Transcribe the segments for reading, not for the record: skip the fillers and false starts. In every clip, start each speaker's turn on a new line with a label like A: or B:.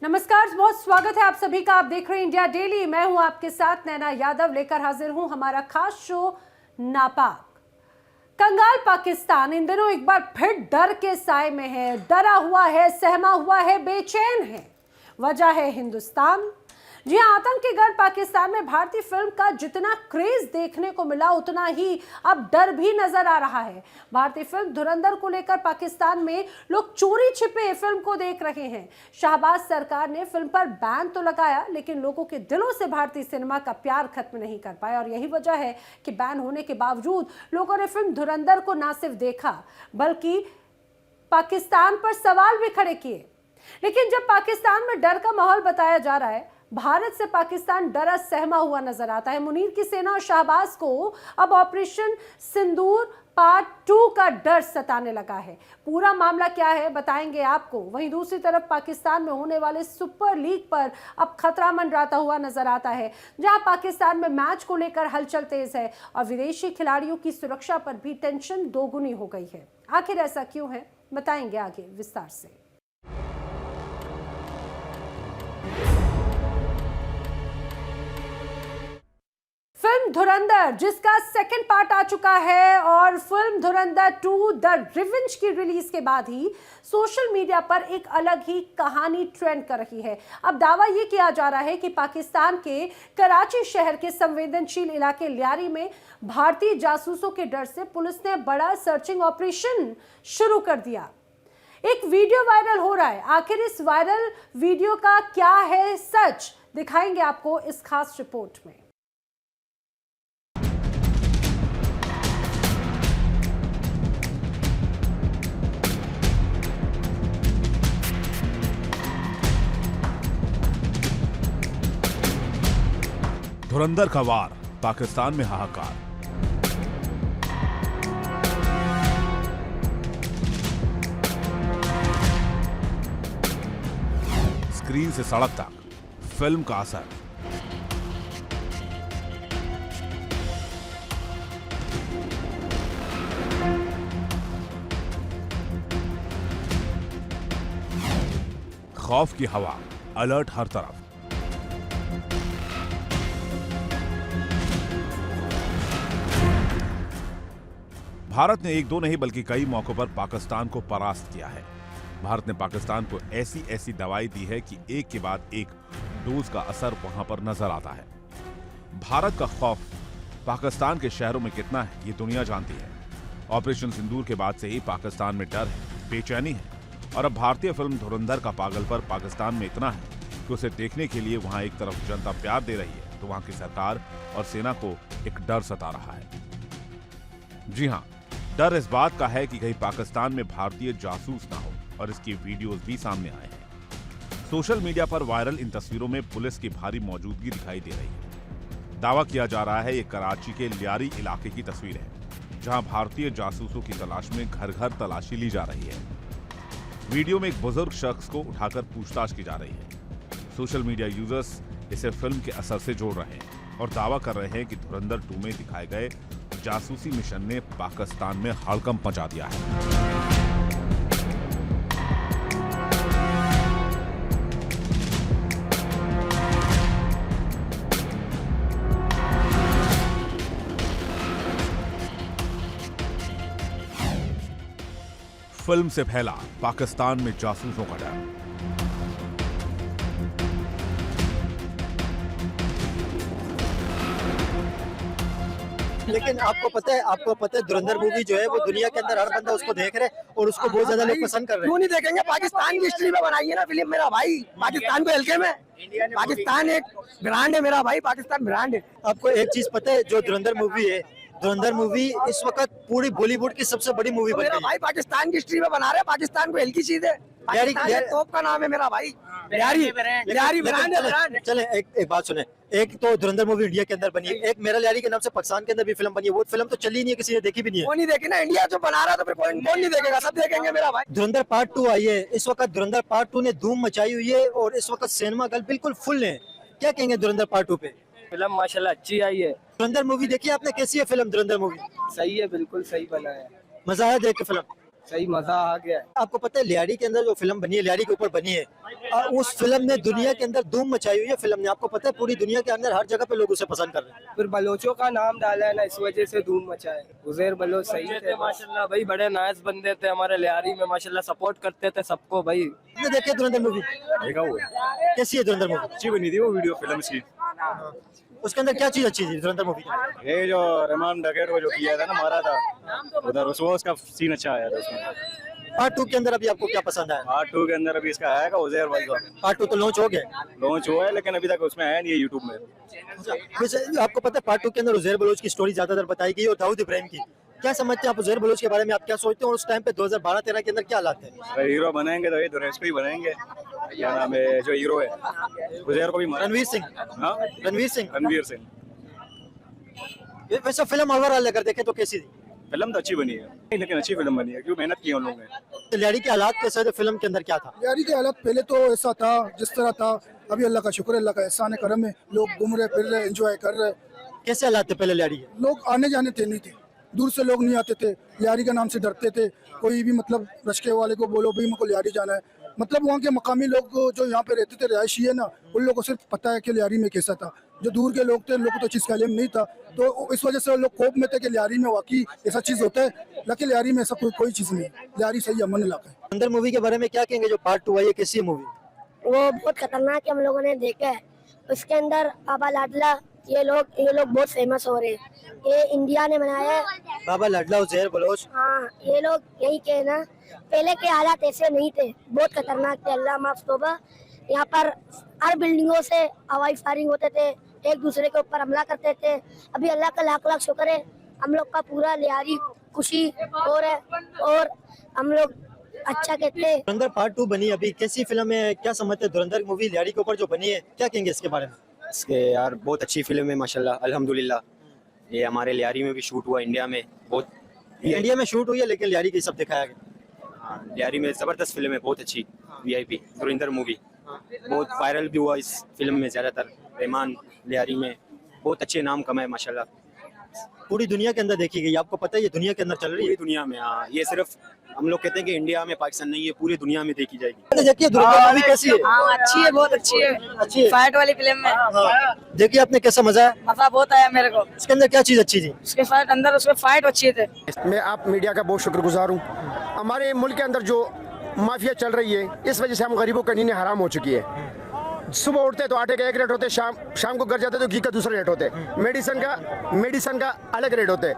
A: नमस्कार, बहुत स्वागत है आप सभी का। आप देख रहे हैं इंडिया डेली। मैं हूं आपके साथ नैना यादव, लेकर हाजिर हूं हमारा खास शो नापाक। कंगाल पाकिस्तान इन दिनों एक बार फिर डर के साए में है, डरा हुआ है, सहमा हुआ है, बेचैन है। वजह है हिंदुस्तान। जी हां, आतंकी गढ़ पाकिस्तान में भारतीय फिल्म का जितना क्रेज देखने को मिला, उतना ही अब डर भी नजर आ रहा है। भारतीय फिल्म धुरंधर को लेकर पाकिस्तान में लोग चोरी छिपे फिल्म को देख रहे हैं। शाहबाज सरकार ने फिल्म पर बैन तो लगाया, लेकिन लोगों के दिलों से भारतीय सिनेमा का प्यार खत्म नहीं कर पाया। और यही वजह है कि बैन होने के बावजूद लोगों ने फिल्म धुरंधर को न सिर्फ देखा, बल्कि पाकिस्तान पर सवाल भी खड़े किए। लेकिन जब पाकिस्तान में डर का माहौल बताया जा रहा है, भारत से पाकिस्तान डरा सहमा हुआ नजर आता है। मुनीर की सेना और शाहबाज को अब ऑपरेशन सिंदूर पार्ट 2 का डर सताने लगा है। पूरा मामला क्या है बताएंगे आपको। वहीं दूसरी तरफ पाकिस्तान में होने वाले सुपर लीग पर अब खतरा मंडराता हुआ नजर आता है, जहां पाकिस्तान में मैच को लेकर हलचल तेज है और विदेशी खिलाड़ियों की सुरक्षा पर भी टेंशन दोगुनी हो गई है। आखिर ऐसा क्यों है, बताएंगे आगे विस्तार से। फिल्म धुरंधर, जिसका सेकंड पार्ट आ चुका है, और फिल्म धुरंधर 2 द रिवेंज की रिलीज के बाद ही सोशल मीडिया पर एक अलग ही कहानी ट्रेंड कर रही है। अब दावा यह किया जा रहा है कि पाकिस्तान के कराची शहर के संवेदनशील इलाके लियारी में भारतीय जासूसों के डर से पुलिस ने बड़ा सर्चिंग ऑपरेशन शुरू कर दिया। एक वीडियो वायरल हो रहा है। आखिर इस वायरल वीडियो का क्या है सच, दिखाएंगे आपको इस खास रिपोर्ट में।
B: धुरंधर का वार, पाकिस्तान में हाहाकार। स्क्रीन से सड़क तक फिल्म का असर। खौफ की हवा, अलर्ट हर तरफ। भारत ने एक दो नहीं बल्कि कई मौकों पर पाकिस्तान को परास्त किया है। भारत ने पाकिस्तान को ऐसी ऐसी दवाई दी है कि एक के बाद एक डोज का असर वहां पर नजर आता है। भारत का खौफ पाकिस्तान के शहरों में कितना है, ये दुनिया जानती है। ऑपरेशन सिंदूर के बाद से ही पाकिस्तान में डर है, बेचैनी है, और अब भारतीय फिल्म धुरंधर का पागलपन पाकिस्तान में इतना है कि उसे देखने के लिए वहां एक तरफ जनता प्यार दे रही है, तो वहां की सरकार और सेना को एक डर सता रहा है। जी हां, डर इस बात का है कि कहीं पाकिस्तान में भारतीय जासूस ना हो, और इसकी वीडियोस भी सामने आए हैं। सोशल मीडिया पर वायरल इन तस्वीरों में पुलिस की भारी मौजूदगी दिखाई दे रही है। दावा किया जा रहा है ये कराची के लियारी इलाके की तस्वीर है, जहां भारतीय जासूसों की तलाश में घर घर तलाशी ली जा रही है। वीडियो में एक बुजुर्ग शख्स को उठाकर पूछताछ की जा रही है। सोशल मीडिया यूजर्स इसे फिल्म के असर से जोड़ रहे हैं और दावा कर रहे हैं कि धुरंधर 2 में दिखाए गए जासूसी मिशन ने पाकिस्तान में हड़कंप मचा दिया है। फिल्म से फैला पाकिस्तान में जासूसों का डर।
C: लेकिन आपको पता है धुरंधर मूवी जो है वो दुनिया के अंदर हर बंदा उसको देख रहे हैं और उसको बहुत ज्यादा लोग पसंद कर रहे हैं।
D: क्यों नहीं देखेंगे? पाकिस्तान की हिस्ट्री में बनाई है ना फिल्म मेरा भाई। पाकिस्तान को हल्के में, पाकिस्तान एक ब्रांड है मेरा भाई, पाकिस्तान ब्रांड है।
C: आपको एक चीज पता है, जो धुरंधर मूवी है, धुरंधर मूवी इस वक्त पूरी बॉलीवुड की सबसे बड़ी मूवी बन
D: मेरा
C: गई है।
D: भाई पाकिस्तान की हिस्ट्री में बना रहे हैं। पाकिस्तान को हल्की चीज है। पाकिस्तान एक तोप का नाम है मेरा भाई। लियारी ब्रांड है, ब्रांड।
C: चले एक बात सुने, एक तो धुरंधर मूवी इंडिया के अंदर बनी है, एक मेरा लियारी के नाम से पाकिस्तान के अंदर भी फिल्म बनी है। वो फिल्म तो चली नहीं है, किसी ने देखी भी नहीं है।
D: वो नहीं देखे ना, इंडिया जो बना रहा है तो फिर कौन नहीं देखेगा? सब देखेंगे मेरा भाई।
C: धुरंधर पार्ट 2 आई है इस वक्त। धुरंधर पार्ट 2 ने धूम मचाई हुई है और इस वक्त सिनेमा घर बिल्कुल फुल है। क्या कहेंगे धुरंधर पार्ट 2 पे?
E: फिल्म माशाल्लाह अच्छी आई है।
C: धुरंधर मूवी देखी आपने? कैसी है फिल्म धुरंधर मूवी?
E: सही है, बिल्कुल सही बना है।
C: मजा आया देख के फिल्म?
E: सही मजा आ गया।
C: आपको पता है लियारी के अंदर जो फिल्म बनी है, लियारी के ऊपर बनी है, उस फिल्म ने दुनिया के अंदर धूम मचाई हुई है। फिल्म ने, आपको पता है पूरी दुनिया के अंदर हर जगह पे लोग उसे पसंद कर रहे हैं।
E: फिर बलोचों का नाम डाला है ना, इस वजह से धूम मचा है। उज़ैर बलोच सही थे माशाल्लाह भाई, बड़े नाइस बंदे थे हमारे लियारी में माशाल्लाह, सपोर्ट करते थे सबको भाई।
C: आपने देखी है धुरंधर मूवी?
F: देखा हुआ है।
C: कैसी है धुरंधर मूवी?
F: अच्छी बनी थी वो वीडियो फिल्म की।
C: उसके अंदर क्या चीज अच्छी थी धुरंधर मूवी की?
F: ये जो रहमान डकैत को जो किया था ना, मारा था उधर, उसका सीन अच्छा आया था उसमें।
C: पार्ट 2 के अंदर अभी आपको क्या पसंद आया?
F: पार्ट 2 के अंदर अभी इसका आएगा उज़ैर भाई का।
C: पार्ट 2 तो लॉन्च हो गया,
F: लॉन्च हुआ है लेकिन अभी तक उसमें आया नहीं है यूट्यूब में।
C: वैसे आपको पता है पार्ट 2 के अंदर उज़ैर बलोच की स्टोरी ज्यादातर बताई गई और दाऊद इब्राहिम की। क्या समझते हैं आप उज़ैर बलोच के बारे में? आप क्या सोचते हैं और उस टाइम पे 2012-13 के अंदर क्या हालात थे?
F: अगर हीरो बनाएंगे तो ये दुरेश को ही बनाएंगे। क्या नाम है जो हीरो है, उज़ैर को भी
C: रणवीर सिंह।
F: हाँ,
C: रणवीर सिंह।
F: रणवीर सिंह।
C: वैसे फिल्म ओवरऑल अगर देखें तो कैसी थी?
F: फिल्म तो अच्छी बनी है, लेकिन अच्छी फिल्म बनी है क्यों मेहनत की है उन लोगों ने।
C: लियारी के हालात कैसे थे? फिल्म के अंदर क्या था?
G: लियारी के हालात पहले तो ऐसा था जिस तरह था, अभी अल्लाह का शुक्र है, अल्लाह का एहसान है, करम है, लोग घूम रहे फिर रहे, एंजॉय कर रहे।
C: कैसे हालात थे पहले लियारी के?
G: लोग आने जाने थे नहीं थे, दूर से लोग नहीं आते थे, लियारी का नाम से डरते थे। कोई भी मतलब रश्के वाले को बोलो भाई मेरे को लियारी जाना है, मतलब वहाँ के मकामी लोग जो यहाँ पे रहते थे, रिहायशी है ना, उन लोगों को सिर्फ पता है कि लियारी में कैसा था। जो दूर के लोग थे, उन लोगों को तो चीज़ का इल्म नहीं था, तो इस वजह से लोग खौफ में थे कि लियारी में वाकई ऐसा चीज़ होता है, लेकिन लियारी में ऐसा कोई चीज़ नहीं है। लियारी सही अमन इलाका है।
C: अंदर मूवी के बारे में क्या कहेंगे जो पार्ट 2 आई है, कैसी मूवी?
H: वो बहुत खतरनाक है, हम लोगों ने देखा है। उसके अंदर बाबा लाडला ये लोग बहुत फेमस हो रहे हैं। ये इंडिया ने बनाया है।
C: बाबा लाडला, उज़ैर बलोच।
H: हाँ, ये लोग यही कहना, पहले के हालात ऐसे नहीं थे, बहुत खतरनाक थे। अल्लाह माफ तौबा। यहाँ पर हर बिल्डिंगों से हवाई फायरिंग होते थे, एक दूसरे के ऊपर हमला करते थे। अभी अल्लाह का लाख लाख शुक्र है, हम लोग का पूरा लियारी खुशी हो रहा है और हम लोग अच्छा कहते हैं।
C: धुरंधर पार्ट 2 बनी अभी, कैसी फिल्म है? क्या समझते हैं धुरंधर मूवी लियारी के ऊपर जो बनी है, क्या कहेंगे इसके बारे में?
I: इसके यार बहुत अच्छी फिल्म है माशाल्लाह, अल्हम्दुलिल्लाह। ये हमारे लियारी में भी शूट हुआ, इंडिया में बहुत।
C: इंडिया में शूट हुई है लेकिन लियारी की सब दिखाया गया।
I: हाँ, लियारी में ज़बरदस्त फिल्म है, बहुत अच्छी। VIP धुरंधर मूवी बहुत वायरल भी हुआ इस फिल्म में, ज़्यादातर रहमान लियारी में बहुत अच्छे नाम कमाए माशाल्लाह।
C: पूरी दुनिया के अंदर देखी गई, आपको पता है ये दुनिया के अंदर चल रही
I: पूरी
C: है।
I: दुनिया में। हाँ, ये सिर्फ हम लोग कहते हैं कि इंडिया में, पाकिस्तान नहीं, ये पूरी दुनिया में देखी जाएगी।
C: देखिए धुरंधर मूवी कैसी है?
J: हाँ, अच्छी है, बहुत अच्छी है।
C: अच्छी है।
J: फाइट वाली फिल्म में
C: हाँ। देखिए आपने कैसा मजा है?
J: मजा बहुत आया मेरे को।
C: इसके अंदर क्या चीज अच्छी थी?
J: उसके फाइट अंदर, उसमें फाइट अच्छे थे।
D: मैं आप मीडिया का बहुत शुक्रगुजार हूँ। हमारे मुल्क के अंदर जो माफिया चल रही है, इस वजह से हम गरीबों का नींद हराम हो चुकी है। सुबह उठते तो आटे का 1 रेट होते, शाम को घर जाते तो घी का दूसरा रेट होते, मेडिसिन का अलग रेट होते।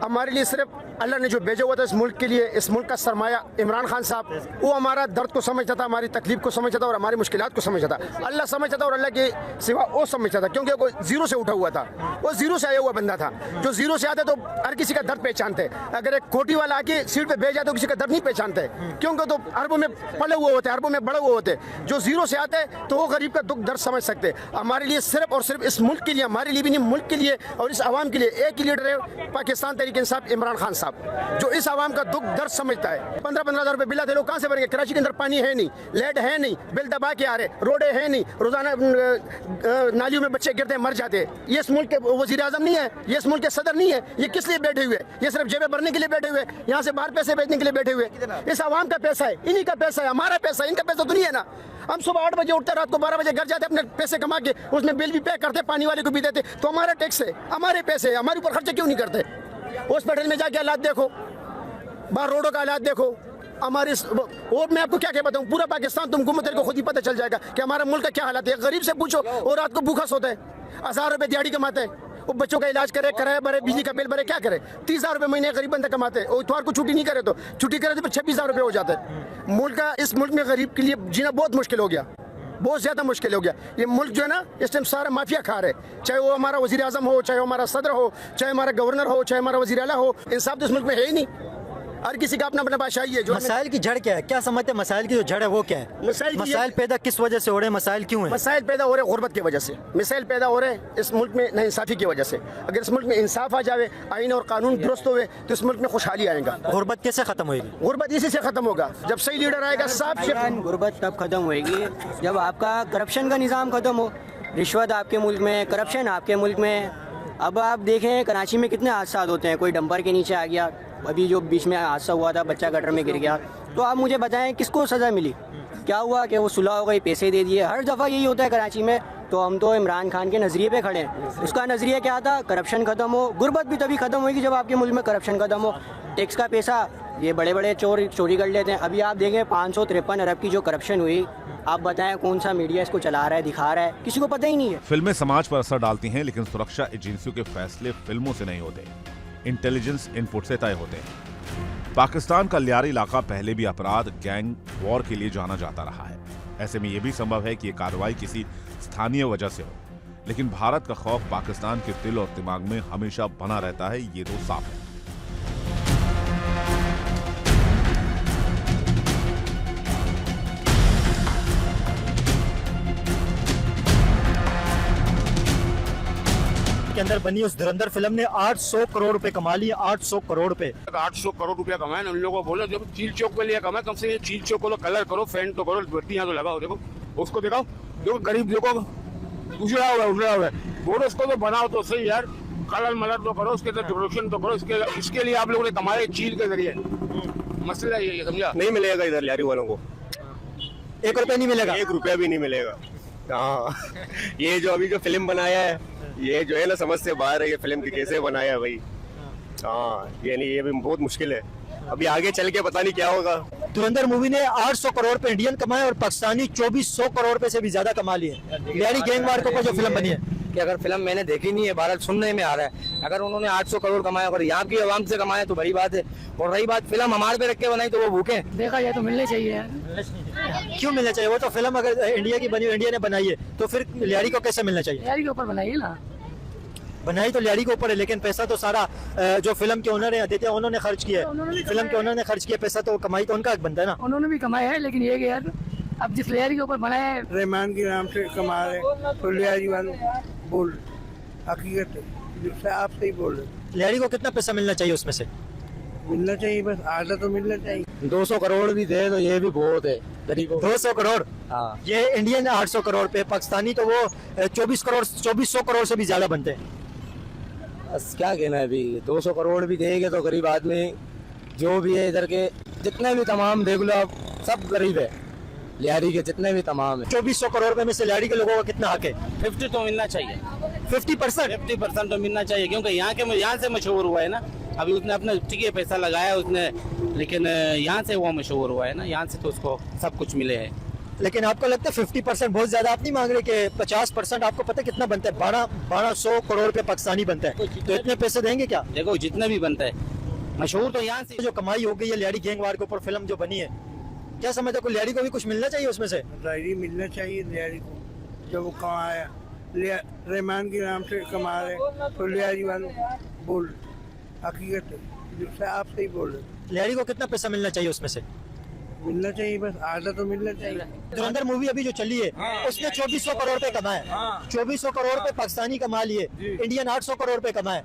D: हमारे लिए सिर्फ अल्लाह ने जो भेजा हुआ था इस मुल्क के लिए, इस मुल्क का सरमाया इमरान खान साहब, वो हमारा दर्द को समझता था, हमारी तकलीफ को समझता था और हमारी मुश्किलात को समझता था। अल्लाह समझता था और अल्लाह के सिवा वो समझता था, क्योंकि वो जीरो से उठा हुआ था, वो जीरो से आया हुआ बंदा था। जो जीरो से आते तो हर किसी का दर्द पहचानते। अगर एक कोटी वाला आके सीट पे बैठ जाए तो किसी का दर्द नहीं पहचानते, क्योंकि तो अरबों में पले हुए होते, अरबों में बड़े हुए होते। जो जीरो से आते तो वो गरीब का दुख दर्द समझ सकते। हमारे लिए सिर्फ और सिर्फ इस मुल्क के लिए, हमारे लिए भी नहीं, मुल्क के लिए और इस आवाम के लिए एक ही लीडर है, पाकिस्तान तहरीक इंसाफ इमरान खान साहब, जो इस आवाम का दुख दर्द समझता है। 15-15 हज़ार रुपए बिल आते, लोग कहाँ से भरेंगे? कराची के अंदर पानी है नहीं, लाइट है नहीं, बिल दबा के आ रहे, रोडें है नहीं, रोजाना नालियों में बच्चे गिरते मर जाते। ये इस मुल्क के वजीर आजम नहीं है, ये इस मुल्क के सदर नहीं है, ये किस लिए बैठे हुए? ये सिर्फ जेबें भरने के लिए बैठे हुए, यहाँ से बाहर पैसे भेजने के लिए बैठे हुए। इस आवाम का पैसा है, इन्हीं का पैसा है, हमारा पैसा है, इनका पैसा तो नहीं है ना। हम सुबह 8 बजे उठते, रात को 12 बजे घर जाते, अपने पैसे कमा के उसमें बिल भी पे करते, पानी वाले को भी देते, तो हमारा टैक्स है, हमारे पैसे, हमारे ऊपर खर्चे क्यों नहीं करते? हॉस्पिटल में जाके हालात देखो, बाहर रोडों का हालात देखो हमारे। और मैं आपको क्या क्या बताऊं, पूरा पाकिस्तान तुम घूमो, तेरे को खुद ही पता चल जाएगा कि हमारा मुल्क का क्या हालात है। गरीब से पूछो, और रात को भूखा सोता है, 1000 रुपए दिहाड़ी कमाते हैं, वो बच्चों का इलाज करे, किराया भरे, बिजली का बिल भरे, क्या करे? 30,000 रुपए महीने गरीब बंदा कमाते हैं, और इतवार को छुट्टी नहीं करे तो छुट्टी करे तो फिर 26,000 रुपए हो जाते हैं। मुल्क का, इस मुल्क में गरीब के लिए जीना बहुत मुश्किल हो गया, बहुत ज़्यादा मुश्किल हो गया। ये मुल्क जो है ना, इस टाइम सारा माफिया खा रहे, चाहे वो हमारा वज़ीर आज़म हो, चाहे वो हमारा सदर हो, चाहे हमारा गवर्नर हो, चाहे हमारा वज़ीर आला हो, इंसाफ तो इस मुल्क में है ही नहीं। हर किसी का अपना अपना बादशाही है। जो
C: मसाइल की जड़ क्या है? क्या समझते हैं मसाइल की जो जड़ है वो क्या है? मसाइल पैदा किस वजह से हो रहे हैं? मसाइल क्यों है?
D: मसाइल पैदा हो रहे हैं गुर्बत की वजह से, मसाइल पैदा हो रहे हैं इस मुल्क में नाइंसाफ़ी की वजह से। अगर इस मुल्क में इंसाफ आ जाए, आइन और कानून दुरुस्त हुए, तो इस मुल्क में खुशहाली आएगा।
C: गुर्बत कैसे खत्म होगी?
D: गुर्बत इसी से खत्म होगा, जब सही लीडर आएगा। साफ
K: गुर्बत तब खत्म होएगी जब आपका करप्शन का निज़ाम खत्म हो। रिश्वत आपके मुल्क में, करप्शन आपके मुल्क में। अब आप देखें कराची में कितने हादसा होते हैं, कोई डंपर के नीचे आ गया, अभी जो बीच में हादसा हुआ था, बच्चा गटर में गिर गया, तो आप मुझे बताएं किसको सज़ा मिली? क्या हुआ कि वो सुलह हो गई, पैसे दे दिए? हर दफ़ा यही होता है कराची में। तो हम तो इमरान खान के नज़रिए पे खड़े हैं। उसका नज़रिया क्या था? करप्शन ख़त्म हो। गुर्बत भी तभी ख़त्म होगी जब आपके मुल्क में करप्शन ख़त्म हो। टैक्स का पैसा ये बड़े बड़े चोर चोरी कर लेते हैं। अभी आप देखें 553 अरब की जो करप्शन हुई, आप बताएं कौन सा मीडिया इसको चला रहा है, दिखा रहा है? किसी को पता ही नहीं है।
B: फिल्में समाज पर असर डालती हैं, लेकिन सुरक्षा एजेंसियों के फैसले फिल्मों से नहीं होते, इंटेलिजेंस इनपुट से तय होते हैं। पाकिस्तान का लियारी इलाका पहले भी अपराध, गैंग वॉर के लिए जाना जाता रहा है। ऐसे में यह भी संभव है कि ये कार्रवाई किसी स्थानीय वजह से हो, लेकिन भारत का खौफ पाकिस्तान के दिल और दिमाग में हमेशा बना रहता है, ये तो साफ है।
C: के अंदर बनी उस धुरंधर फिल्म ने 800 करोड़ रुपए कमा लिए। 800 करोड़ रुपए,
D: 800 करोड़ रुपया कमाए ना। उन लोगों को बोलो जब चील चौक के लिए कमाए, कम से कम चील चौक को कलर करो, फेंट तो करो, बत्तियां तो लगाओ। देखो उसको दिखाओ, देखो गरीब देखो उजड़ा हुआ है, बोलो उसको तो बनाओ तो सही यार, कलर मलर तो करो, उसके डेकोरेशन तो करो। इसके लिए आप लोगों ने कमाए चील के जरिए। मसला ये समझा?
F: नहीं मिलेगा इधर लियारी वालों को
C: 1 रुपया नहीं मिलेगा।
F: 1 रुपया भी नहीं मिलेगा। हाँ ये जो अभी जो फिल्म बनाया है, ये जो है ना समझ से बाहर है। ये फिल्म की कैसे बनाया है भाई? हाँ ये नहीं, ये भी बहुत मुश्किल है। अभी आगे चल के पता नहीं क्या होगा।
C: धुरंधर मूवी ने 800 करोड़ पे इंडियन कमाए और पाकिस्तानी 2400 करोड़ रुपए से भी ज्यादा कमा लिए। लियारी गैंगवार के ऊपर जो फिल्म बनी है,
E: कि अगर फिल्म मैंने देखी नहीं है, भारत सुनने में आ रहा है, अगर उन्होंने 800 करोड़ कमाया और यहाँ की आवाम से कमाया तो बड़ी बात है। और रही बात फिल्म हमारे पे रख के बनाई तो वो भूखे।
J: देखा जाए तो मिलने चाहिए।
C: क्यों मिलना चाहिए? वो तो फिल्म अगर इंडिया की बनी, इंडिया ने बनाई है, तो फिर लियारी को कैसे मिलना चाहिए?
J: लियारी के ऊपर बनाइए ना।
C: बनाई तो लियारी के ऊपर है, लेकिन पैसा तो सारा जो फिल्म के ओनर है आदित्य, उन्होंने खर्च किया है। फिल्म के ओनर ने खर्च किया पैसा, तो कमाई तो उनका हक बनता है ना।
J: उन्होंने भी कमाया है, लेकिन ये कि यार अब जिस लियारी के ऊपर बनाया है,
E: रहमान के नाम से कमा रहे तो लियारी वालों बोल हकीकत है, आप सही बोल रहे।
C: लियारी को कितना पैसा मिलना चाहिए उसमें से?
E: मिलना चाहिए, बस आधा तो मिलना चाहिए।
K: 200 करोड़ भी दे तो ये भी बहुत है गरीबों।
C: 200 करोड़,
K: हाँ।
C: ये इंडियन 800 करोड़ पे, पाकिस्तानी तो वो 2400 करोड़ से भी ज्यादा बनते हैं।
K: बस क्या कहना है अभी, 200 करोड़ भी देंगे तो गरीब आदमी जो भी है इधर के जितने भी तमाम देख लो आप, सब गरीब है। लियारी के जितने भी तमाम है,
C: 2400 करोड़ रुपए में से लियारी के लोगों का कितना हक है?
E: 50 तो मिलना चाहिए।
C: 50%
E: तो मिलना चाहिए, क्योंकि यहाँ से मशहूर हुआ है ना। अभी उसने अपना ठीक है पैसा लगाया उसने, लेकिन यहाँ से वो मशहूर हुआ है ना, यहाँ से तो उसको सब कुछ मिले है।
C: लेकिन आपको लगता है 50% बहुत ज्यादा आप नहीं मांग रहे कि 50%? आपको पता कितना बनता है? 1200 करोड़ रुपए पाकिस्तानी बनता है, तो इतने पैसे देंगे क्या?
E: देखो जितना भी बनता है मशहूर तो यहाँ से
C: जो कमाई हो गई है लियारी गैंगवार के ऊपर फिल्म जो बनी है, क्या समझते हो लियारी को भी कुछ मिलना चाहिए उसमें से?
E: डायरी मिलना चाहिए लियारी को, जब वो कमाया रहमान के नाम से कमा रहे तो लियारी वालों बोल हकीकत है, आप सही बोल रहे।
C: लियारी को कितना पैसा मिलना चाहिए उसमें से?
E: मिलना चाहिए, बस आधा तो मिलना चाहिए।
C: धुरंधर मूवी अभी जो चली है, उसने 2400 करोड़ रुपए कमाए। 2400 करोड़ रुपए पाकिस्तानी कमा लिए, इंडियन 800 करोड़ रुपए कमाए।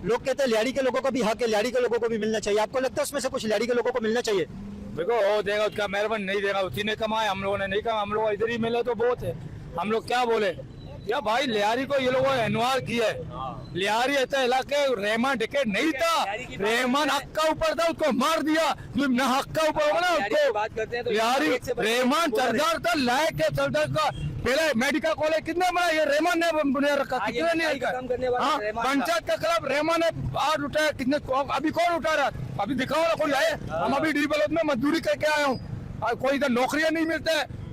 C: लोग कहते हैं लियारी के लोगों को भी हक है, लियारी के लोगों को भी मिलना चाहिए। आपको लगता है उसमें से कुछ लियारी के लोगों को मिलना चाहिए?
E: देखो वो देगा उसका मेहरबान, नहीं देगा उसी ने कमाया, हम लोगों ने नहीं कमाया। हम लोग इधर ही मिले तो बहुत है, हम लोग क्या बोले या भाई। लियारी को ये लोगों ने इन्वार किया है। लियारी ऐसा इलाके रहमान टिकट नहीं था, रहमान हक का ऊपर था, उसको मार दिया। न हक का ऊपर होगा ना उसको। लियारी रहमान सरदार था, लायक है सरदार का। पहले मेडिकल कॉलेज कितने बना ये रहमान ने बना रखा, कितने नहीं। हाँ पंचायत का खिलाफ रहमान ने आज उठाया, कितने अभी कौन उठा रहा? अभी दिखाओ ना कोई आए। हम अभी डीबलोद में मजदूरी करके आया हूँ, कोई इधर नौकरियां नहीं मिलते।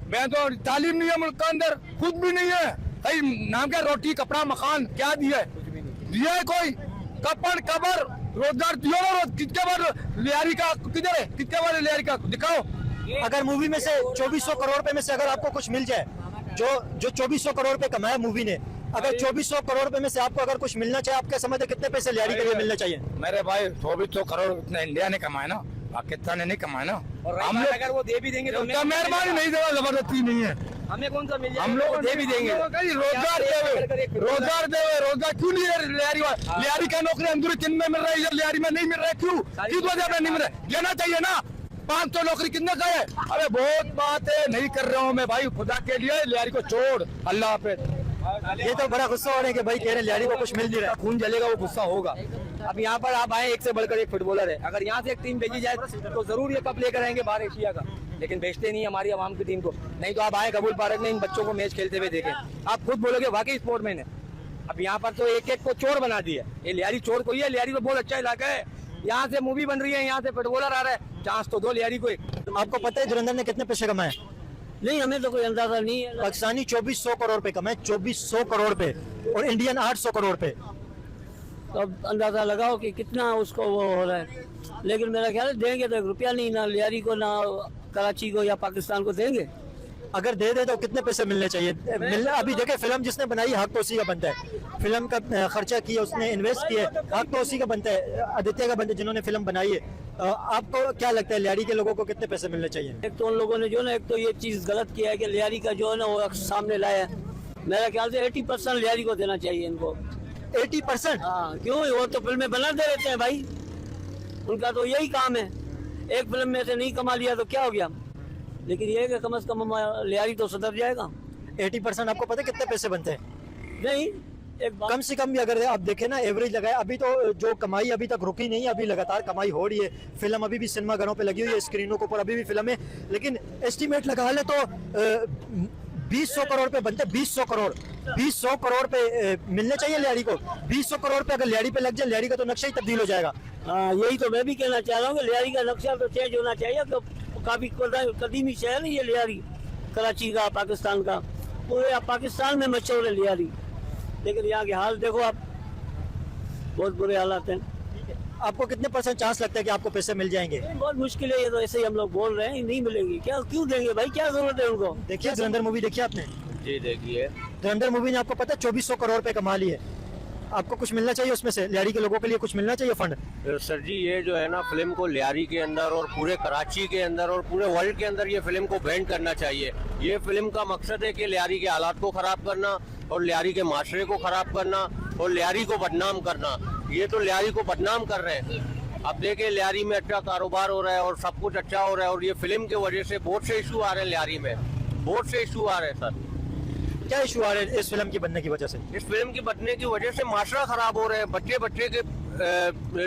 E: मैं तो तालीम नहीं है मुल्क के अंदर, खुद भी नहीं है। भाई नाम क्या, रोटी कपड़ा मकान क्या दिया है कोई? कपड़ कबर रोजगार दियो ना, कितने बार लियारी का किधर है? कितने बार लियारी का दिखाओ।
C: अगर मूवी में से 2400 करोड़ रुपए में से अगर आपको कुछ मिल जाए, जो 2400 करोड़ रुपए कमाया मूवी ने, अगर 2400 करोड़ रुपए में से आपको अगर कुछ मिलना चाहिए, आप क्या समझते कितने पैसे लियारी के लिए मिलना चाहिए?
E: मेरे भाई 2400 करोड़ इतना इंडिया ने कमाया ना, पाकिस्तान ने नहीं कमाया ना। हम लोग अगर वो दे भी देंगे तो मेहरबानी नहीं देगा, जबरदस्ती नहीं है। हमें कौन सा मिल जाएगा? हम लोग दे भी देंगे। रोजगार क्यों नहीं है? लियारी का नौकरी अंदर चीन में मिल रहा है, लियारी में नहीं मिल रहा है, क्यों? किस वजह पे नहीं मिल रहा है? लेना चाहिए ना। 500 नौकरी कितने का है? अरे बहुत बात है, नहीं कर रहा हूँ मैं भाई, खुदा के लिए। लियारी को छोड़, अल्लाह हाफिज।
C: ये तो बड़ा गुस्सा हो रहे हैं कि भाई कह रहे हैं लियारी को कुछ मिल नहीं रहा।
E: खून जलेगा, वो गुस्सा होगा। अब यहाँ पर आप आए, एक से बढ़कर एक फुटबॉलर है, अगर यहाँ से एक टीम भेजी जाए तो जरूर ये कप लेकर आएंगे बाहर एशिया का, लेकिन भेजते नहीं हमारी आवाम की टीम को। नहीं तो आप आए कबूल पार्क में इन बच्चों को मैच खेलते हुए देखें, आप खुद बोलोगे वाकई स्पोर्टमैन है। अब यहाँ पर तो एक एक को चोर बना दिया। ये लियारी चोर कोई है? लियारी तो बहुत अच्छा इलाका है, यहाँ से मूवी बन रही है, यहाँ से फुटबॉलर आ रहा है, चांस तो दो लियारी को।
C: आपको पता है धुरंधर ने कितने पैसे कमाए?
K: नहीं, हमें तो कोई अंदाजा नहीं है।
C: पाकिस्तानी 2400 करोड़ पे कमाए, 2400 करोड़ पे, और इंडियन 800 करोड़ पे।
K: तो अब अंदाजा लगाओ कि कितना उसको वो हो रहा है, लेकिन मेरा ख्याल है देंगे तो 1 रुपया नहीं, ना लियारी को ना कराची को या पाकिस्तान को देंगे।
C: अगर दे दे तो कितने पैसे मिलने चाहिए? अभी देखे फिल्म जिसने बनाई हक तो उसी का बनता है, फिल्म का खर्चा किया उसने, इन्वेस्ट किया, हक तो उसी का बनता है, आदित्य का बनता है जिन्होंने फिल्म बनाई है। आपको क्या लगता है लियारी के लोगों को कितने पैसे मिलने चाहिए?
K: एक तो उन लोगों ने जो ना, एक तो ये चीज गलत किया है कि लियारी का जो है ना वो सामने लाया है। मेरा ख्याल से 80% लियारी को देना चाहिए इनको।
C: 80%?
K: हाँ, क्यों? वो तो फिल्में बनाते रहते हैं भाई, उनका तो यही काम है। एक फिल्म में से नहीं कमा लिया तो क्या हो गया, लेकिन ये कि कम से कम लियारी तो सुधर जाएगा।
C: 80% आपको पता है कितने पैसे बनते हैं?
K: नहीं, एक
C: कम से कम भी अगर आप देखें ना, एवरेज लगाए, अभी तो जो कमाई अभी तक रुकी नहीं है, अभी लगातार कमाई हो रही है। फिल्म अभी भी सिनेमाघरों पे लगी हुई है, स्क्रीनों के ऊपर अभी भी फिल्म है, लेकिन एस्टिमेट लगा ले तो 200 करोड़ पे बनते, 200 करोड़ 200 करोड़ पे मिलने चाहिए लियारी को। 200 करोड़ पे अगर लियारी पे लग जाए, लियारी का तो नक्शा ही तब्दील हो जाएगा।
K: हाँ, यही तो मैं भी कहना चाह रहा हूँ कि लियारी का नक्शा तो चेंज होना चाहिए। तो काफी कदीमी शहर है ये लियारी, कराची का, पाकिस्तान का, पूरे पाकिस्तान में मशहूर है लियारी, लेकिन यहाँ के हाल देखो आप, बहुत बुरे हालात हैं।
C: आपको कितने % चांस लगता है कि आपको पैसे मिल जाएंगे?
K: बहुत मुश्किल है, ये तो ऐसे ही हम लोग बोल रहे हैं, नहीं मिलेगी। क्या, क्यों देंगे भाई, क्या जरूरत है उनको?
C: देखिए धुरंधर मूवी देखी आपने?
F: जी देखिए।
C: धुरंधर मूवी ने आपको पता है 2400 करोड़ पे कमा ली है। आपको कुछ मिलना चाहिए उसमें से, लियारी के लोगों के लिए कुछ मिलना चाहिए फंड।
F: सर जी ये जो है ना, फिल्म को लियारी के अंदर और पूरे कराची के अंदर और पूरे वर्ल्ड के अंदर ये फिल्म को बैंड करना चाहिए। ये फिल्म का मकसद है कि लियारी के हालात को खराब करना और लियारी के माशरे को खराब करना और लियारी को बदनाम करना। ये तो लियारी को बदनाम कर रहे हैं। अब देखिए लियारी में अच्छा कारोबार हो रहा है और सब कुछ अच्छा हो रहा है, और ये फिल्म की वजह से बहुत से इशू आ रहे हैं लियारी में, बहुत से इशू आ रहे हैं। सर
C: क्या इशू आ रहे हैं इस फिल्म की बनने की वजह से?
F: इस फिल्म की बनने की वजह से माशरा खराब हो रहे हैं, बच्चे के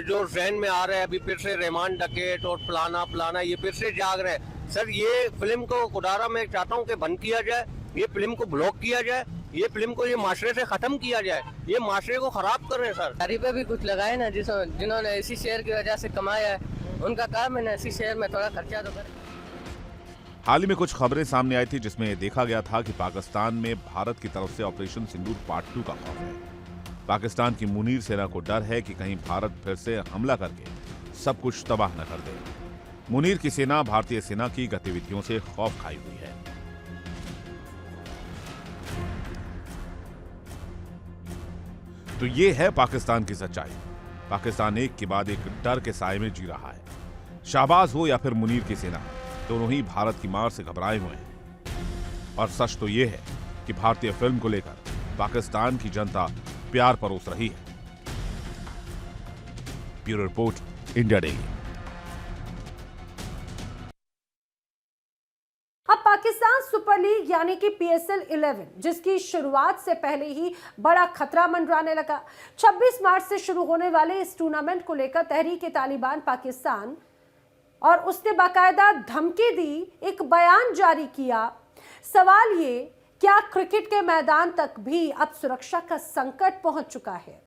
F: जो जहन में आ रहे हैं, अभी फिर से रहमान डकैत और फलाना ये फिर से जाग रहे हैं। सर ये फिल्म को खुदारा मैं चाहता हूँ कि बंद किया जाए, ये फिल्म को ब्लॉक किया जाए, ये फिल्म को ये माशरे से खत्म किया जाए, ये माशरे को खराब कर रहे हैं। सर
J: लियारी पे भी कुछ लगाए ना, जिन्होंने इसी शहर की वजह से कमाया है, उनका काम है ना इसी शहर में थोड़ा खर्चा तो करे।
B: हाल ही में कुछ खबरें सामने आई थी जिसमें यह देखा गया था कि पाकिस्तान में भारत की तरफ से ऑपरेशन सिंदूर पार्ट 2 का खौफ है। पाकिस्तान की मुनीर सेना को डर है कि कहीं भारत फिर से हमला करके सब कुछ तबाह न कर दे। मुनीर की सेना भारतीय सेना की गतिविधियों से खौफ खाई हुई है। तो ये है पाकिस्तान की सच्चाई। पाकिस्तान एक के बाद एक डर के साए में जी रहा है। शाहबाज हो या फिर मुनीर की सेना, दोनों ही भारत की मार से घबराए हुए हैं। और सच तो यह है कि भारतीय फिल्म को लेकर पाकिस्तान की जनता प्यार परोस रही है। Bureau report, India daily.
A: अब पाकिस्तान सुपर लीग यानी कि PSL 11, जिसकी शुरुआत से पहले ही बड़ा खतरा मंडराने लगा। 26 मार्च से शुरू होने वाले इस टूर्नामेंट को लेकर तहरीक-ए-तालिबान पाकिस्तान और उसने बाकायदा धमकी दी, एक बयान जारी किया। सवाल ये, क्या क्रिकेट के मैदान तक भी अब सुरक्षा का संकट पहुंच चुका है?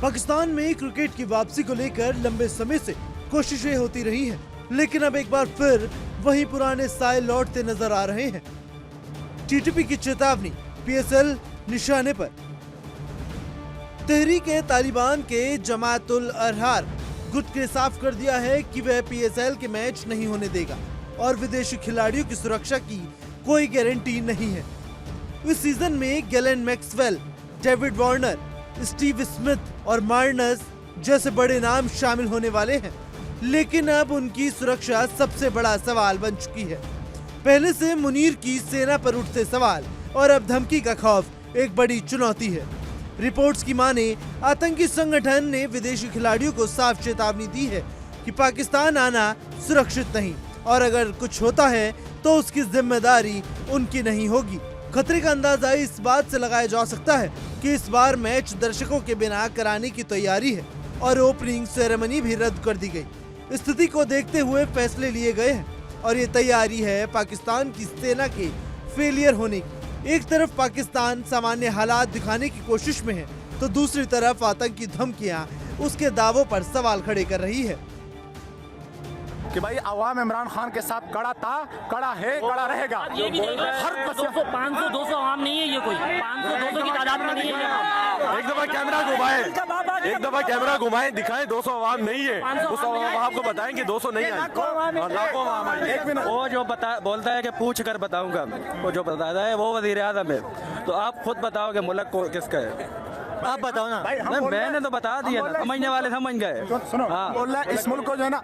L: पाकिस्तान में क्रिकेट की वापसी को लेकर लंबे समय से कोशिशें होती रही हैं, लेकिन अब एक बार फिर वही पुराने साए लौटते नजर आ रहे हैं। TTP की चेतावनी, PSL निशाने पर। तहरीक-ए-तालिबान के जमातुल अरहार गुट ने साफ कर दिया है कि वह PSL के मैच नहीं होने देगा और विदेशी खिलाड़ियों की सुरक्षा की कोई गारंटी नहीं है। इस सीजन में Galen Maxwell, David Warner, Steve Smith और मार्नस जैसे बड़े नाम शामिल होने वाले हैं, लेकिन अब उनकी सुरक्षा सबसे बड़ा सवाल बन चुकी है। पहले से मुनीर की सेना पर उठते सवाल और अब धमकी का खौफ एक बड़ी चुनौती है। रिपोर्ट्स की माने आतंकी संगठन ने विदेशी खिलाड़ियों को साफ चेतावनी दी है कि पाकिस्तान आना सुरक्षित नहीं, और अगर कुछ होता है तो उसकी जिम्मेदारी उनकी नहीं होगी। खतरे का अंदाजा इस बात से लगाया जा सकता है कि इस बार मैच दर्शकों के बिना कराने की तैयारी है और ओपनिंग सेरेमनी भी रद्द कर दी गई। स्थिति को देखते हुए फैसले लिए गए हैं और ये तैयारी है पाकिस्तान की सेना के फेलियर होने की। एक तरफ पाकिस्तान सामान्य हालात दिखाने की कोशिश में है तो दूसरी तरफ आतंकी धमकियां उसके दावों पर सवाल खड़े कर रही है
M: कि भाई अवाम इमरान खान के साथ कड़ा था, कड़ा है, कड़ा रहेगा।
N: ये भी 500-200 आवाम नहीं है, ये कोई 500-200 की तादाद में नहीं है।
M: एक दफा कैमरा घुमाए, एक दफा कैमरा घुमाए, दिखाएं 200 आवाम नहीं है, उस आवाम को बताएं कि 200 नहीं है, लाखों आवाम आई। एक मिनट,
K: वो जो बोलता है कि पूछ कर बताऊंगा, वो जो बताता है वो वजीर आज़म है, तो आप खुद बताओ कि मुल्क को किसका है, आप बताओ ना। मैंने तो बता दिया ना, समझने वाले समझ गए।
M: सुनो, बोल रहा है इस मुल्क को जो है ना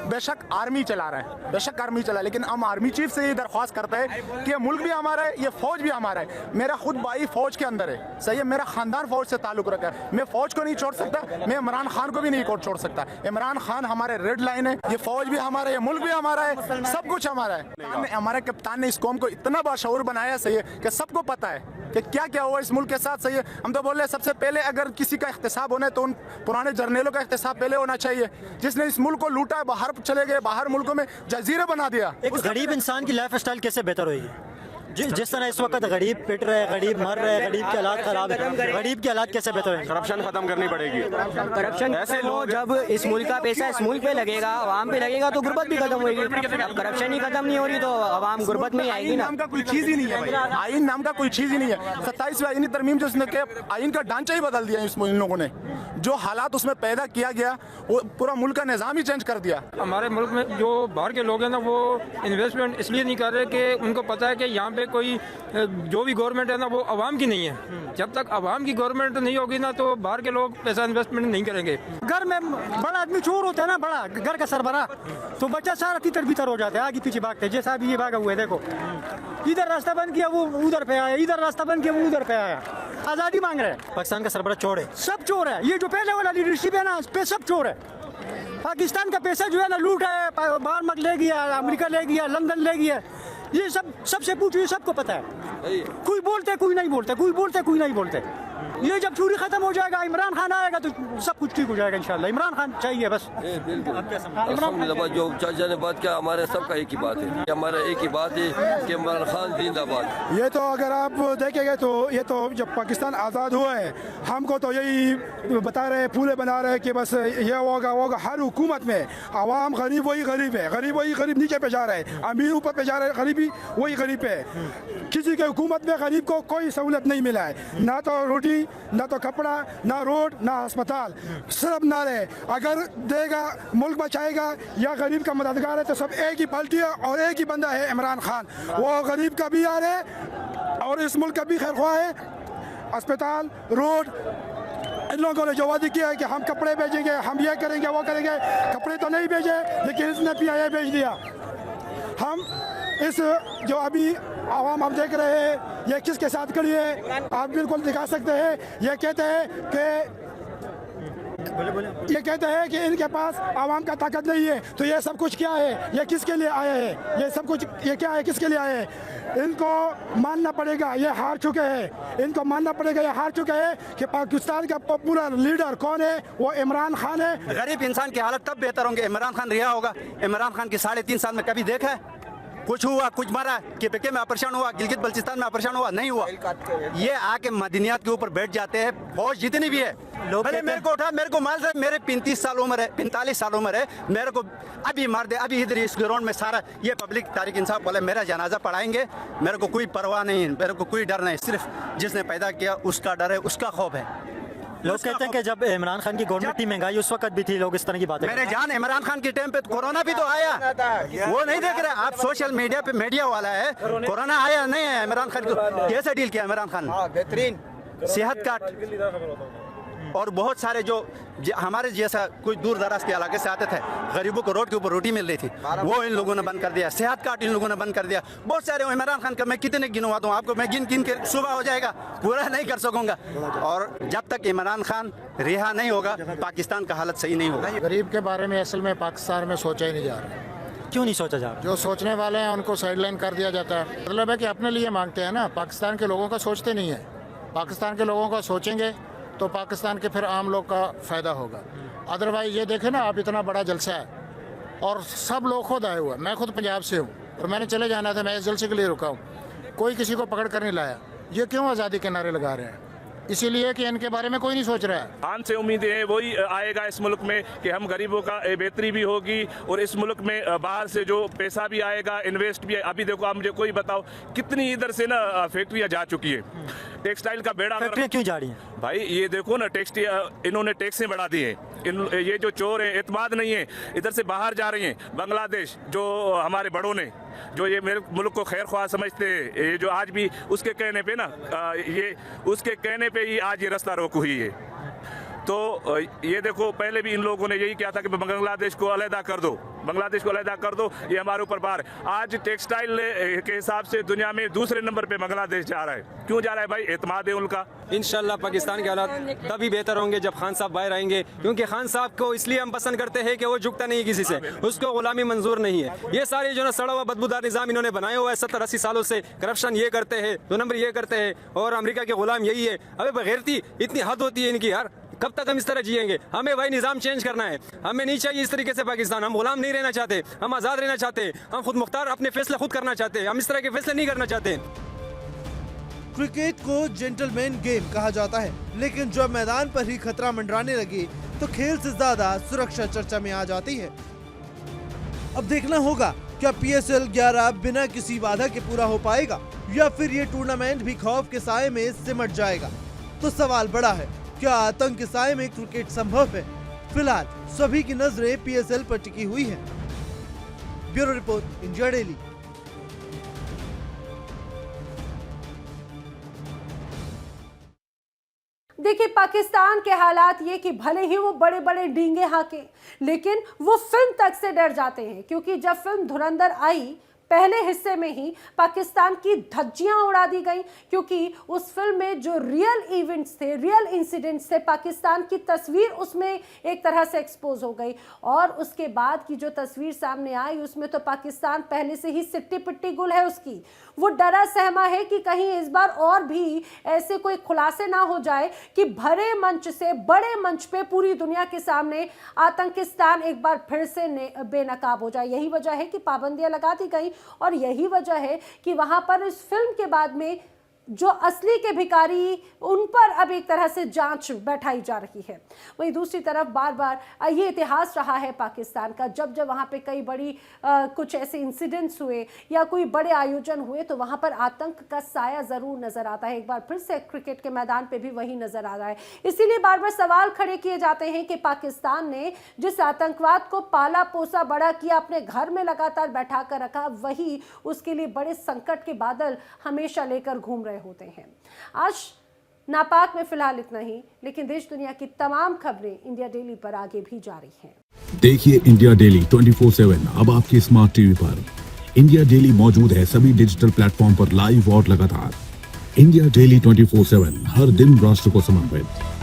M: बेशक आर्मी चला रहा है, बेशक आर्मी चला, लेकिन हम आर्मी चीफ से ये दरख्वास्त करते हैं कि ये मुल्क भी हमारा है, ये फौज भी हमारा है। मेरा खुद भाई फौज के अंदर है, सही है, मेरा खानदान फौज से ताल्लुक रखा है। मैं फौज को नहीं छोड़ सकता, मैं इमरान खान को भी नहीं छोड़ सकता। इमरान खान हमारे रेड लाइन है, ये फौज भी हमारा है, ये मुल्क भी हमारा है, सब कुछ हमारा है। हमारे कप्तान ने इस कौम को इतना बाशऊर बनाया, सही है, कि सबको पता है कि क्या क्या हुआ इस मुल्क के साथ, सही है। हम तो बोल रहे हैं सबसे पहले अगर किसी का इख्तिसाब होना है तो उन पुराने जर्नलों का इख्तिसाब पहले होना चाहिए, जिसने इस मुल्क को लूटा है, बाहर चले गए, बाहर मुल्कों में जजीरे बना दिया।
C: एक गरीब इंसान की लाइफ स्टाइल कैसे बेहतर होगी? जिस तरह इस वक्त गरीब पिट रहे हैं, गरीब मर रहे हैं, गरीब के हालात खराब है, गरीब के हालात कैसे बेहतर होंगे?
M: करप्शन खत्म करनी पड़ेगी।
K: करप्शन ऐसे लोग, जब इस मुल्क का पैसा इस मुल्क पे लगेगा, आवाम पे लगेगा, तो गुर्बत भी खत्म होगी। अब करप्शन ही खत्म नहीं हो रही तो आवाम गुर्बत में आएगी ना।
M: नाम का कोई चीज ही नहीं है भाई, आइन नाम का कोई चीज ही नहीं है। 27वीं आईनी तरमीम जो उसने आइन का ढांचा ही बदल दिया इन लोगों ने, जो हालात उसमें पैदा किया गया वो पूरा मुल्क का निज़ाम ही चेंज कर दिया।
E: हमारे मुल्क में जो बाहर के लोग हैं ना, वो इन्वेस्टमेंट इसलिए नहीं कर रहे कि उनको पता है कि यहाँ पे कोई जो भी गवर्नमेंट है ना वो आवाम की नहीं है। जब तक आवाम की गवर्नमेंट नहीं होगी ना तो बाहर के लोग पैसा इन्वेस्टमेंट नहीं करेंगे।
C: घर में बड़ा आदमी चोर होता है ना, बड़ा घर का सरबरा, तो बच्चा सारा तितर बितर हो जाता है, आगे पीछे भागते, जैसा अभी ये भागा हुआ है। देखो इधर रास्ता बंद किया वो उधर पे आया, इधर रास्ता बंद किया वो उधर पे आया, आज़ादी मांग रहे हैं। पाकिस्तान का सरबरा चोर है, सब चोर है। ये जो पहले वाला लीडरशिप है ना, पे सब चोर है। पाकिस्तान का पैसा जो है ना लूट है, बाहर मत ले गया, अमेरिका ले गया, लंदन ले गया, ये सब सबसे पूछो, ये सबको पता है। कोई बोलते कोई नहीं बोलते, कोई बोलते कोई नहीं बोलते। ये जब चोरी खत्म हो जाएगा, इमरान खान आएगा तो सब कुछ ठीक हो जाएगा इंशाल्लाह। इमरान खान चाहिए बस।
O: जो चाचा ने बात किया, हमारे सबका एक ही बात है, हमारा एक ही बात है कि इमरान खान जिंदाबाद।
G: ये तो अगर आप देखेंगे तो ये तो जब पाकिस्तान आज़ाद हुआ है, हमको तो यही बता रहे, पूरे बना रहे कि बस ये होगा होगा। हर हुकूमत में आवाम गरीब वही गरीब है, गरीब वही गरीब नीचे पे जा रहे हैं, अमीर ऊपर पे जा रहे हैं, गरीबी वही गरीब है। किसी के हुकूमत में गरीब को कोई सहूलत नहीं मिला है, ना तो रोटी, ना तो कपड़ा, ना रोड, ना अस्पताल, सिर्फ नारे। अगर देगा मुल्क बचाएगा या गरीब का मददगार है तो सब एक ही पार्टी है और एक ही बंदा है इमरान खान। वो गरीब का भी यार है और इस मुल्क का भी खैर ख्वाह है। अस्पताल, रोड, इन लोगों ने जो वादा किया है कि हम कपड़े भेजेंगे, हम ये करेंगे वो करेंगे, कपड़े तो नहीं भेजे लेकिन इसने PIA भेज दिया। हम इस जो अभी आवाम आप देख रहे हैं ये किसके साथ खड़ी है, आप बिल्कुल दिखा सकते हैं। ये कहते हैं कि इनके पास आवाम का ताकत नहीं है, तो ये सब कुछ क्या है, ये किसके लिए आए हैं, ये सब कुछ ये क्या है, किसके लिए आए हैं? इनको मानना पड़ेगा ये हार चुके हैं, इनको मानना पड़ेगा ये हार चुके हैं कि पाकिस्तान का पॉपुलर लीडर कौन है, वो इमरान खान है।
K: गरीब इंसान की हालत तब बेहतर होंगे इमरान खान रिहा होगा। इमरान खान की 3.5 साल में कभी देखा है कुछ हुआ, कुछ मरा, कि पेके में ऑपरेशन हुआ, गिलगित बल्चिस्तान में ऑपरेशन हुआ, नहीं हुआ। ये आके मदनियात के ऊपर बैठ जाते हैं। फौज जितनी भी है, पहले मेरे को उठा, मेरे को माल से, मेरे 35 साल उम्र है, 45 साल उम्र है, मेरे को अभी मार दे, अभी इधर इस ग्राउंड में सारा ये पब्लिक तारिक इंसाफ बोले मेरा जनाजा पढ़ाएंगे, मेरे को कोई परवाह नहीं है, मेरे को कोई डर नहीं, सिर्फ जिसने पैदा किया उसका डर है, उसका खौफ है।
C: लोग कहते हैं कि जब इमरान खान की गवर्नमेंट थी, महंगाई उस वक्त भी थी, लोग इस तरह की बातें।
K: मेरे जान, इमरान खान के टाइम पे तो कोरोना भी तो आया, वो नहीं देख रहे आप। सोशल मीडिया पे मीडिया वाला है, कोरोना आया नहीं है, इमरान खान को कैसे डील किया इमरान खान? बेहतरीन सेहत कार्ड
P: और बहुत सारे जो हमारे जैसा कोई दूर दराज के इलाके से आते थे, गरीबों को रोड के ऊपर रोटी मिल रही थी, वो इन लोगों ने बंद कर दिया। सेहत कार्ड इन लोगों ने बंद कर दिया। बहुत सारे इमरान खान का मैं कितने गिनवा दूँ आपको, मैं गिन के सुबह हो जाएगा, पूरा नहीं कर सकूंगा। और जब तक इमरान खान रिहा नहीं होगा, पाकिस्तान का हालत सही नहीं होगा।
Q: गरीब के बारे में असल में पाकिस्तान में सोचा ही नहीं जा रहा।
K: क्यों नहीं सोचा जा रहा?
Q: जो सोचने वाले हैं उनको साइडलाइन कर दिया जाता है। मतलब है कि अपने लिए मांगते हैं ना, पाकिस्तान के लोगों का सोचते नहीं है। पाकिस्तान के लोगों का सोचेंगे तो पाकिस्तान के फिर आम लोग का फ़ायदा होगा। अदरवाइज ये देखें ना आप, इतना बड़ा जलसा है और सब लोग खुद आए हुए हैं। मैं खुद पंजाब से हूँ और मैंने चले जाना था, मैं इस जलसे के लिए रुका हूँ। कोई किसी को पकड़ कर नहीं लाया। ये क्यों आज़ादी के नारे लगा रहे हैं? इसीलिए कि इनके बारे में कोई नहीं सोच रहा है।
R: खान से उम्मीदें हैं वही आएगा इस मुल्क में कि हम गरीबों का बेहतरी भी होगी और इस मुल्क में बाहर से जो पैसा भी आएगा, इन्वेस्ट भी। अभी देखो आप मुझे कोई बताओ कितनी इधर से ना फैक्ट्रियाँ जा चुकी है। टेक्सटाइल का बेड़ा
K: फैक्ट्रियाँ क्यों जा रही हैं
R: भाई? ये देखो ना, इन्होंने टैक्सें बढ़ा दी हैं। ये जो चोर हैं, एतमाद नहीं है, इधर से बाहर जा रही हैं। बांग्लादेश जो हमारे बड़ों ने, जो ये मेरे मुल्क को खैर ख्वाह समझते हैं, ये जो आज भी उसके कहने पे ना, ये उसके कहने पे ही आज ये रास्ता रोक हुई है। तो ये देखो, पहले भी इन लोगों ने यही किया था कि बांग्लादेश को अलहदा कर दो, बांग्लादेश को अलहदा कर दो, ये हमारे ऊपर बार। आज टेक्सटाइल के हिसाब से दुनिया में दूसरे नंबर पे बांग्लादेश जा रहा है। क्यों जा रहा है भाई? एतमाद है उनका।
I: इंशाल्लाह पाकिस्तान के हालात तभी बेहतर होंगे जब खान साहब बाहर आएंगे, क्योंकि खान साहब को इसलिए हम पसंद करते हैं कि वो झुकता नहीं किसी से, उसको गुलामी मंजूर नहीं है। ये सारे जो ना सड़ा हुआ बदबूदार निज़ाम इन्होंने बनाया हुआ है 70-80 सालों से, करप्शन ये करते हैं, 2 नंबर ये करते हैं और अमेरिका के गुलाम यही है। अबे बगैरती इतनी हद होती है इनकी यार, कब तक हम इस तरह जिएंगे? हमें भाई निज़ाम चेंज करना है। हमें नहीं चाहिए इस तरीके से पाकिस्तान। हम गुलाम नहीं रहना चाहते, हम आज़ाद रहना चाहते हैं, हम खुद मुख्तार अपने फैसले खुद करना चाहते हैं। हम इस तरह के फैसले नहीं करना चाहते।
L: क्रिकेट को जेंटलमैन गेम कहा जाता है, लेकिन जब मैदान पर ही खतरा मंडराने लगे तो खेल से ज्यादा सुरक्षा चर्चा में आ जाती है। अब देखना होगा क्या PSL 11 बिना किसी बाधा के पूरा हो पाएगा या फिर ये टूर्नामेंट भी खौफ के साए में सिमट जाएगा। तो सवाल बड़ा है, क्या आतंक के साए में क्रिकेट संभव है? फिलहाल सभी की नजरें PSL पर टिकी हुई है। Bureau report, India daily.
A: देखिए, पाकिस्तान के हालात ये कि भले ही वो बड़े बड़े डींगे हाके, लेकिन वो फिल्म तक से डर जाते हैं, क्योंकि जब फिल्म धुरंधर आई पहले हिस्से में ही पाकिस्तान की धज्जियां उड़ा दी गई, क्योंकि उस फिल्म में जो रियल इवेंट्स थे, रियल इंसिडेंट्स थे, पाकिस्तान की तस्वीर उसमें एक तरह से एक्सपोज हो गई। और उसके बाद की जो तस्वीर सामने आई उसमें तो पाकिस्तान पहले से ही सिट्टी पिट्टी गुल है उसकी। वो डरा सहमा है कि कहीं इस बार और भी ऐसे कोई खुलासे ना हो जाए कि भरे मंच से, बड़े मंच पे पूरी दुनिया के सामने आतंकिस्तान एक बार फिर से बेनकाब हो जाए। यही वजह है कि पाबंदियां लगा दी गई और यही वजह है कि वहां पर इस फिल्म के बाद में जो असली के भिखारी, उन पर अब एक तरह से जांच बैठाई जा रही है। वहीं दूसरी तरफ बार बार ये इतिहास रहा है पाकिस्तान का, जब जब वहाँ पे कई बड़ी कुछ ऐसे इंसिडेंट्स हुए या कोई बड़े आयोजन हुए तो वहाँ पर आतंक का साया ज़रूर नज़र आता है। एक बार फिर से क्रिकेट के मैदान पे भी वही नज़र आ रहा है। इसीलिए बार बार सवाल खड़े किए जाते हैं कि पाकिस्तान ने जिस आतंकवाद को पाला पोसा बड़ा किया, अपने घर में लगातार बैठा कर रखा, वही उसके लिए बड़े संकट के बादल हमेशा लेकर घूम रहे होते हैं। आज नापाक में फिलहाल इतना ही, लेकिन देश दुनिया की तमाम खबरें इंडिया डेली पर आगे भी जारी हैं।
B: देखिए इंडिया डेली 24/7 अब आपके स्मार्ट टीवी पर। इंडिया डेली मौजूद है सभी डिजिटल प्लेटफॉर्म पर लाइव और लगातार। इंडिया डेली 24/7 हर दिन राष्ट्र को समर्पित।